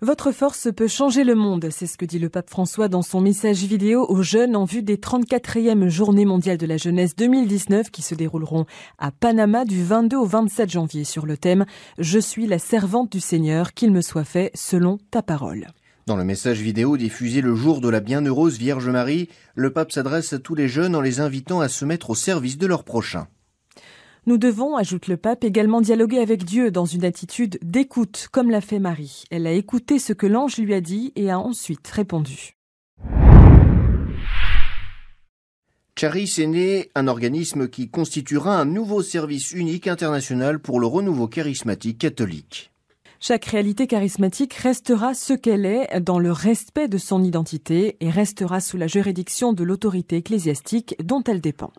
Votre force peut changer le monde, c'est ce que dit le pape François dans son message vidéo aux jeunes en vue des 34e Journées mondiales de la jeunesse 2019 qui se dérouleront à Panama du 22 au 27 janvier sur le thème « Je suis la servante du Seigneur, qu'il me soit fait selon ta parole ». Dans le message vidéo diffusé le jour de la Bienheureuse Vierge Marie, le pape s'adresse à tous les jeunes en les invitant à se mettre au service de leur prochain. Nous devons, ajoute le pape, également dialoguer avec Dieu dans une attitude d'écoute, comme l'a fait Marie. Elle a écouté ce que l'ange lui a dit et a ensuite répondu. Charis est né, un organisme qui constituera un nouveau service unique international pour le renouveau charismatique catholique. Chaque réalité charismatique restera ce qu'elle est dans le respect de son identité et restera sous la juridiction de l'autorité ecclésiastique dont elle dépend.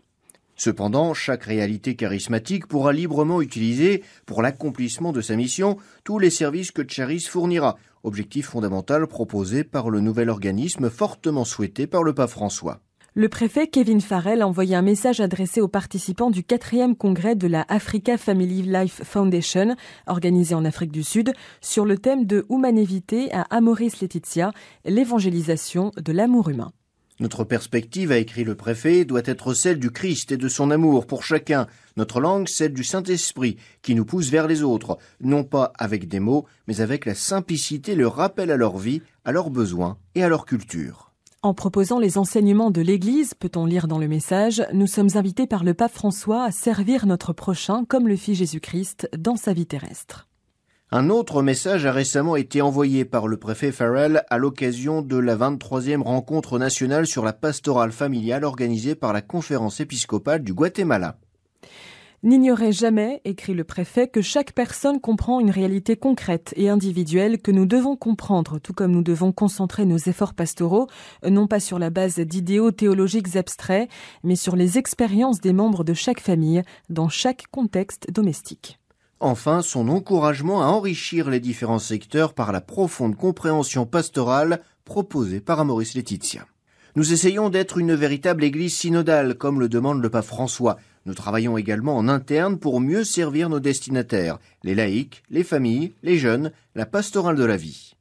Cependant, chaque réalité charismatique pourra librement utiliser, pour l'accomplissement de sa mission, tous les services que Charis fournira, objectif fondamental proposé par le nouvel organisme fortement souhaité par le pape François. Le préfet Kevin Farrell a envoyé un message adressé aux participants du 4e congrès de la Africa Family Life Foundation, organisé en Afrique du Sud, sur le thème de Humane Vitae à Amoris Laetitia, l'évangélisation de l'amour humain. Notre perspective, a écrit le préfet, doit être celle du Christ et de son amour pour chacun. Notre langue, celle du Saint-Esprit, qui nous pousse vers les autres, non pas avec des mots, mais avec la simplicité, le rappel à leur vie, à leurs besoins et à leur culture. En proposant les enseignements de l'Église, peut-on lire dans le message, nous sommes invités par le pape François à servir notre prochain comme le fit Jésus-Christ dans sa vie terrestre. Un autre message a récemment été envoyé par le préfet Farrell à l'occasion de la 23e rencontre nationale sur la pastorale familiale organisée par la conférence épiscopale du Guatemala. N'ignorez jamais, écrit le préfet, que chaque personne comprend une réalité concrète et individuelle que nous devons comprendre, tout comme nous devons concentrer nos efforts pastoraux, non pas sur la base d'idéaux théologiques abstraits, mais sur les expériences des membres de chaque famille, dans chaque contexte domestique. Enfin, son encouragement à enrichir les différents secteurs par la profonde compréhension pastorale proposée par Amoris Laetitia. Nous essayons d'être une véritable église synodale, comme le demande le pape François. Nous travaillons également en interne pour mieux servir nos destinataires, les laïcs, les familles, les jeunes, la pastorale de la vie.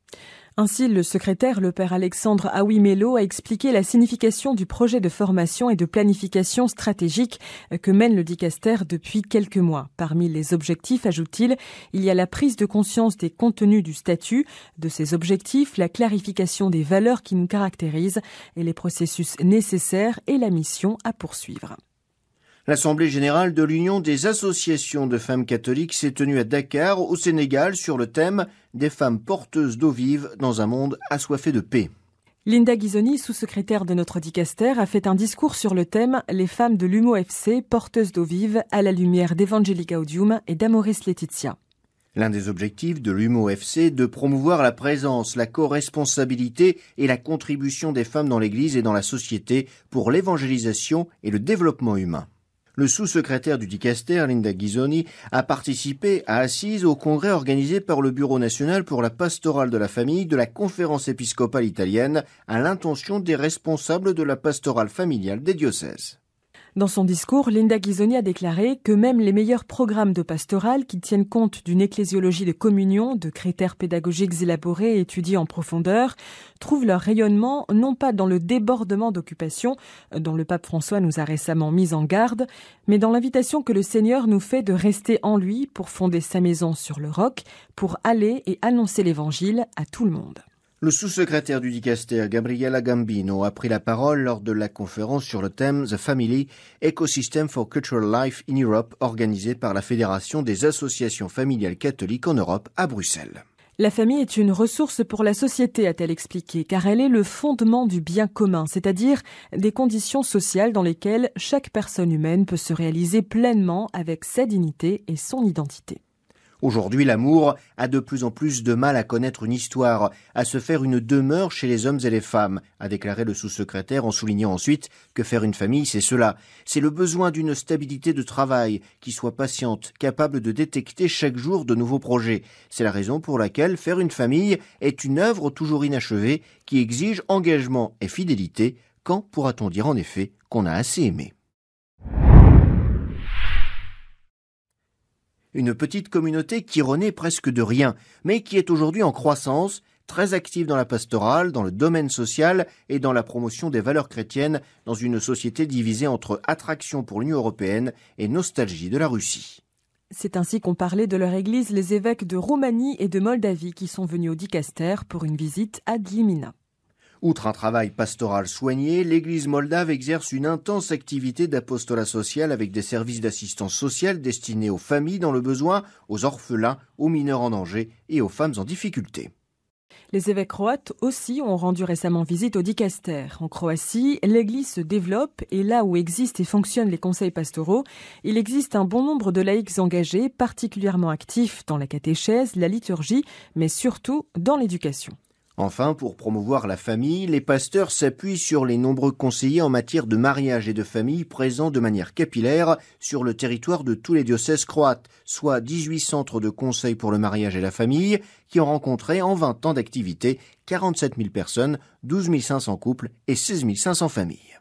Ainsi, le secrétaire, le père Alexandre Aouimelo, a expliqué la signification du projet de formation et de planification stratégique que mène le dicaster depuis quelques mois. Parmi les objectifs, ajoute-t-il, il y a la prise de conscience des contenus du statut, de ses objectifs, la clarification des valeurs qui nous caractérisent et les processus nécessaires et la mission à poursuivre. L'Assemblée générale de l'Union des associations de femmes catholiques s'est tenue à Dakar, au Sénégal, sur le thème des femmes porteuses d'eau vive dans un monde assoiffé de paix. Linda Ghisoni, sous-secrétaire de notre dicaster, a fait un discours sur le thème « Les femmes de l'UMO FC, porteuses d'eau vive, à la lumière d'Evangelii Gaudium et d'Amoris Laetitia ». L'un des objectifs de l'UMO FC est de promouvoir la présence, la co-responsabilité et la contribution des femmes dans l'Église et dans la société pour l'évangélisation et le développement humain. Le sous-secrétaire du dicaster, Linda Ghisoni, a participé à Assise au congrès organisé par le Bureau national pour la pastorale de la famille de la conférence épiscopale italienne à l'intention des responsables de la pastorale familiale des diocèses. Dans son discours, Linda Ghisoni a déclaré que même les meilleurs programmes de pastorale qui tiennent compte d'une ecclésiologie de communion, de critères pédagogiques élaborés et étudiés en profondeur, trouvent leur rayonnement non pas dans le débordement d'occupation dont le pape François nous a récemment mis en garde, mais dans l'invitation que le Seigneur nous fait de rester en lui pour fonder sa maison sur le roc, pour aller et annoncer l'évangile à tout le monde. Le sous-secrétaire du dicaster, Gabriella Gambino, a pris la parole lors de la conférence sur le thème The Family, Ecosystem for Cultural Life in Europe, organisée par la Fédération des associations familiales catholiques en Europe à Bruxelles. La famille est une ressource pour la société, a-t-elle expliqué, car elle est le fondement du bien commun, c'est-à-dire des conditions sociales dans lesquelles chaque personne humaine peut se réaliser pleinement avec sa dignité et son identité. Aujourd'hui, l'amour a de plus en plus de mal à connaître une histoire, à se faire une demeure chez les hommes et les femmes, a déclaré le sous-secrétaire en soulignant ensuite que faire une famille, c'est cela. C'est le besoin d'une stabilité de travail, qui soit patiente, capable de détecter chaque jour de nouveaux projets. C'est la raison pour laquelle faire une famille est une œuvre toujours inachevée qui exige engagement et fidélité. Quand pourra-t-on dire en effet qu'on a assez aimé ? Une petite communauté qui renaît presque de rien, mais qui est aujourd'hui en croissance, très active dans la pastorale, dans le domaine social et dans la promotion des valeurs chrétiennes dans une société divisée entre attraction pour l'Union européenne et nostalgie de la Russie. C'est ainsi qu'ont parlé de leur église les évêques de Roumanie et de Moldavie qui sont venus au Dicaster pour une visite ad limina. Outre un travail pastoral soigné, l'Église moldave exerce une intense activité d'apostolat social avec des services d'assistance sociale destinés aux familles dans le besoin, aux orphelins, aux mineurs en danger et aux femmes en difficulté. Les évêques croates aussi ont rendu récemment visite au Dicaster. En Croatie, l'Église se développe et là où existent et fonctionnent les conseils pastoraux, il existe un bon nombre de laïcs engagés, particulièrement actifs dans la catéchèse, la liturgie, mais surtout dans l'éducation. Enfin, pour promouvoir la famille, les pasteurs s'appuient sur les nombreux conseillers en matière de mariage et de famille présents de manière capillaire sur le territoire de tous les diocèses croates, soit 18 centres de conseil pour le mariage et la famille qui ont rencontré en 20 ans d'activité 47 000 personnes, 12 500 couples et 16 500 familles.